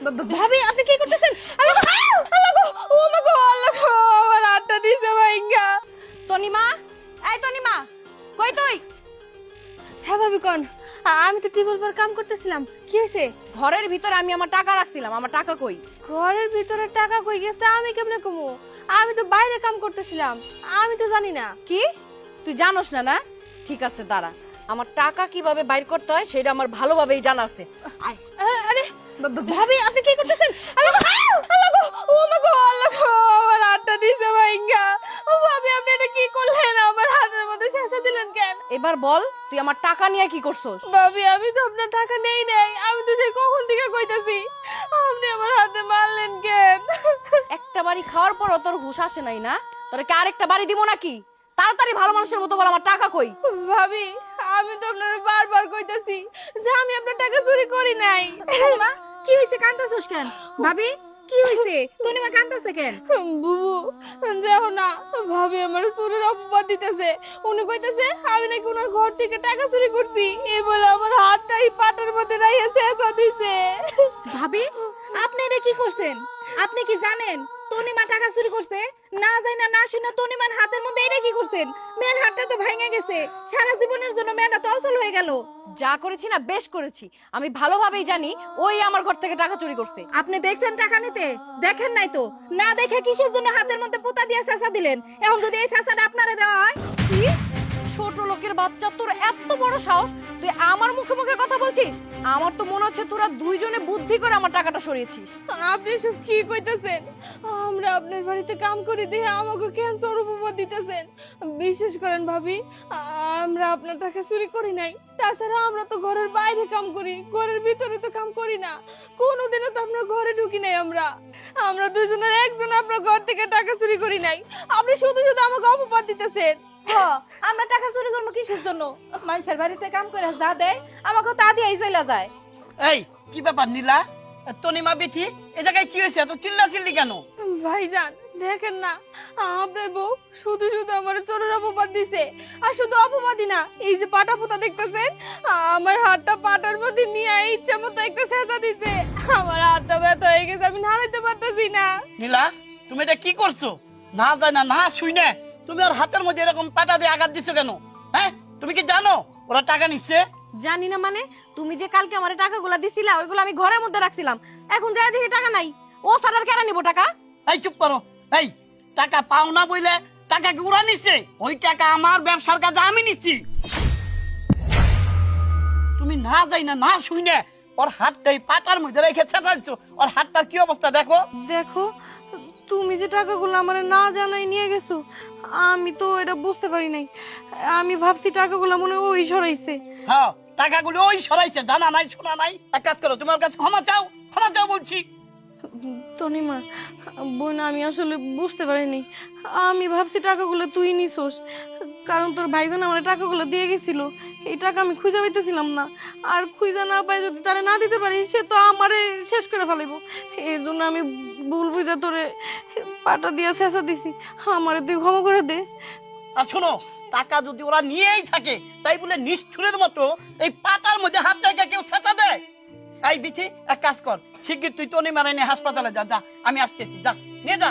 ভাবি আপনি কি করতেছেন? আল্লাহ গো, আল্লাহ গো, ও মা গো, আল্লাহ গো, আমার হাতটা দিছে ভাইঙ্গা। তনিমা, এই তনিমা, কই তুই? হ্যাঁ ভাবি কোন? আমি তো টিউবওয়েল পর কাম করতেছিলাম। কি হয়েছে? ঘরের ভিতরে আমি আমার টাকা রাখছিলাম, আমার টাকা কই? ঘরের ভিতরে টাকা কই গেছে আমি কেমনে কমু? আমি তো বাইরে কাম করতেছিলাম, আমি তো জানি না। কি তুই জানোস না? না ঠিক আছে, দাঁড়া, আমার টাকা কিভাবে বাইর করতে হয় সেটা আমার ভালোভাবেই জানা আছে। আয়। আরে ভাবি আপনি কি করতেছেন? আল্লাহ গো, আল্লাহ গো, ও মা গো, আল্লাহ গো, আমার হাতটা দিছে ভাইঙ্গা। ও ভাবি আপনি এটা কি করলেন? আমার হাতের মধ্যে ছেঁচা দিলেন কেন? এবার বল তুই আমার টাকা নিয়ে কি করছস? ভাবি আমি তো আপনার টাকা নেই নাই, আমি তো সেই কখন থেকে কইতাছি, আপনি আমার হাতে মারলেন কেন? একটা বাড়ি খাওয়ার পরও তোর হুঁশ আসে নাই না? তোরে কি আরেকটা বাড়ি দিব নাকি? তাড়াতাড়ি ভালো মানুষের মতো বল আমার টাকা কই? ভাবি আমি তো আপনার বারবার কইতাছি যে আমি আপনার টাকা চুরি করি নাই। মা কি হইছে কান্দাছস কেন? ভাবি কি হইছে? তনিমা কান্দাছে কেন? বুবু দেখো না, ভাবি আমার চুরির অপবাদ দিতেছে। উনি কইতেছে আমি নাকি ওনার ঘর থেকে টাকা চুরি করছি, এই বলে আমার হাতটাই পাটার মধ্যে রাইয়া ছেঁচা দিছে। ভাবি আপনি এটা কি করছেন? আপনি কি জানেন তনিমা টাকা চুরি করছে? না যাই না শুনে তনিমার হাতের মধ্যে এটা কি করছেন? মেয়ের হাতটা তো ভেঙে গেছে, সারা জীবনের জন্য মেয়েটা তো অচল হয়ে গেল। যা করেছি না বেশ করেছি, আমি ভালোভাবেই জানি ওই আমার ঘর থেকে টাকা চুরি করছে। আপনি দেখছেন টাকা নিতে? দেখেন নাই তো? না দেখে কিসের জন্য হাতের মধ্যে পোতা দিয়ে চাচা দিলেন? এখন যদি এই চাচাটা আপনারে দেওয়া হয়? কি? ছোট লোকের বাচ্চা, তোর এত বড় সাহস, তুই আমার মুখে মুখে কথা বলছিস? আমার তো মনে হচ্ছে তোরা দুইজনে বুদ্ধি করে আমার টাকাটা সরিয়েছিস। আপনি সব কি কইতাছেন? আমরা আপনার বাড়িতে কাম করি দেখে আমাকে ক্যান্সার উপবাদ দিতেছেন। বিশেষ করেন ভাবি, আমরা আপনার টাকা চুরি করি নাই। তাছাড়া আমরা তো ঘরের বাইরে কাম করি, ঘরের ভিতরে তো কাম করি না। কোনোদিনও তো আপনার ঘরে ঢুকি নাই। আমরা দুইজনের একজন আপনার ঘর থেকে টাকা চুরি করি নাই। আপনি শুধু শুধু আমাকে অপবাদ দিতেছেন। আমরা টাকা চুরি করবো কিসের জন্য? মানুষের বাড়িতে কাম করে যা দেয় আমাকে তা দিয়েই চলে যায়। এই কি ব্যাপার নীলা, তনিমা বেটি এ জায়গায় কি হয়েছে? এত চিল্লা চিল্লি কেন? ভাইজান দেখেন না, আপনার বউ শুধু শুধু আমার চোরের অপবাদ দিছে। আর শুধু অপবাদই না, এই যে পাটা পোতা দেখতেছেন, আমার হাতটা পাটার মধ্যে নিয়ে ইচ্ছা মতো একটা ছেঁচা দিছে। আমার হাতটা ব্যথা হয়ে গেছে, আমি নাড়াইতে পারতেছি না। নীলা তুমি এটা কি করছো? না যায় না শুই না, তুমি আর হাতের মধ্যে এরকম পাটা দিয়ে আঘাত দিছো কেন? হ্যাঁ তুমি কি জানো ওরা টাকা নিচ্ছে? জানি না মানে? তুমি যে কালকে আমার টাকাগুলো দিছিলা ওইগুলো আমি ঘরের মধ্যে রাখছিলাম, এখন যাই দেখি টাকা নাই। ও সারার কেন নিব টাকা? এই চুপ করো। এই টাকা পাও না বইলে টাকা কি ওরা নিচ্ছে? ওই টাকা আমার ব্যবসার কাজে আমি নিচ্ছি। তুমি না যাই না শুই না ওর হাতটাই পাটার মধ্যে রেখে চেঁচাইছো। ওর হাতটার কি অবস্থা দেখো। দেখো, তুমি যে টাকাগুলো আমার না জানাই নিয়ে গেছো, আমি তো এটা বুঝতে পারি নাই। আমি ভাবছি টাকাগুলো মনে হয় ওই সরাইছে। হ্যাঁ টাকাগুলো ওই সরাইছে, জানা নাই শোনা নাই। এক কাজ করো, তোমার কাছে ক্ষমা চাও বলছি। তনিমা বোন, আমি আসলে বুঝতে পারিনি। আমি ভাবছি টাকাগুলো তুই নিছোস, কারণ তোর ভাইজান আমার টাকাগুলো দিয়ে গেছিল। এই টাকা আমি খুঁজে পাইতেছিলাম না, আর খুঁজে না পাই যদি তারে না দিতে পারি সে তো আমারে শেষ করে ফেলাইব। এর জন্য আমি ভুল বুঝা তোরে পাটা দিয়া শেষা দিছি, আমারে তুই ক্ষমা করে দে। আর শোনো, টাকা যদি ওরা নিয়েই থাকে তাই বলে নিষ্ঠুরের মতো এই পাটার মধ্যে হাত রেখে কেউ ছেঁচা দেয়? এই বিচি এক কাজ কর, শিগগির তুই তনি মারাই নিয়ে হাসপাতালে যা। আমি আসতেছি, যা নিয়ে যা।